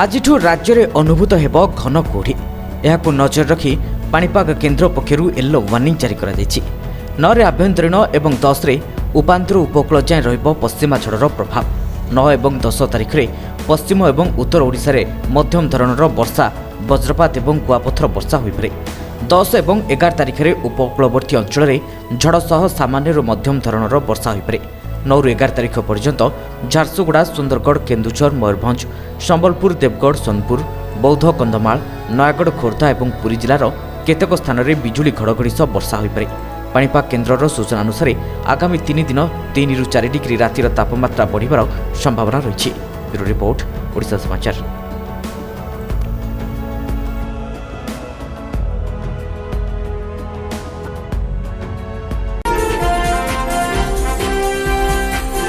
ଆଜିଠୁ ରାଜ୍ୟରେ ଅନୁଭୂତ ହେବ ଘନ କୁହୁଡ଼ି। ଏହାକୁ ନଜର ରଖି ପାଣିପାଗ କେନ୍ଦ୍ର ପକ୍ଷରୁ ୟେଲୋ ୱାର୍ଣ୍ଣିଂ ଜାରି କରାଯାଇଛି। 9ରେ ଆଭ୍ୟନ୍ତରୀଣ ଏବଂ 10ରେ ଉପାନ୍ତର ଉପକୂଳ ଯାଏଁ ରହିବ ପଶ୍ଚିମା ଝଡ଼ର ପ୍ରଭାବ। 9 ଏବଂ 10 ତାରିଖରେ ପଶ୍ଚିମ ଏବଂ ଉତ୍ତର ଓଡ଼ିଶାରେ ମଧ୍ୟମ ଧରଣର ବର୍ଷା, ବଜ୍ରପାତ ଏବଂ କୁଆପଥର ବର୍ଷା ହୋଇପାରେ। 10 ଏବଂ 11 ତାରିଖରେ ଉପକୂଳବର୍ତ୍ତୀ ଅଞ୍ଚଳରେ ଝଡ଼ ସହ ସାମାନ୍ୟରୁ ମଧ୍ୟମ ଧରଣର ବର୍ଷା ହୋଇପାରେ। 9ରୁ 11 ତାରିଖ ପର୍ଯ୍ୟନ୍ତ ଝାରସୁଗୁଡ଼ା, ସୁନ୍ଦରଗଡ଼, କେନ୍ଦୁଝର, ମୟୂରଭଞ୍ଜ, ସମ୍ବଲପୁର, ଦେବଗଡ଼, ସୋନପୁର, ବୌଦ୍ଧ, କନ୍ଧମାଳ, ନୟାଗଡ଼, ଖୋର୍ଦ୍ଧା ଏବଂ ପୁରୀ ଜିଲ୍ଲାର କେତେକ ସ୍ଥାନରେ ବିଜୁଳି ଘଡ଼ଘଡ଼ି ସହ ବର୍ଷା ହୋଇପାରେ। ପାଣିପାଗ କେନ୍ଦ୍ରର ସୂଚନା ଅନୁସାରେ ଆଗାମୀ 3 ଦିନ 3ରୁ 4 ଡିଗ୍ରୀ ରାତିର ତାପମାତ୍ରା ବଢ଼ିବାର ସମ୍ଭାବନା ରହିଛି। ବ୍ୟୁରୋ ରିପୋର୍ଟ, ଓଡ଼ିଶା ସମାଚାର।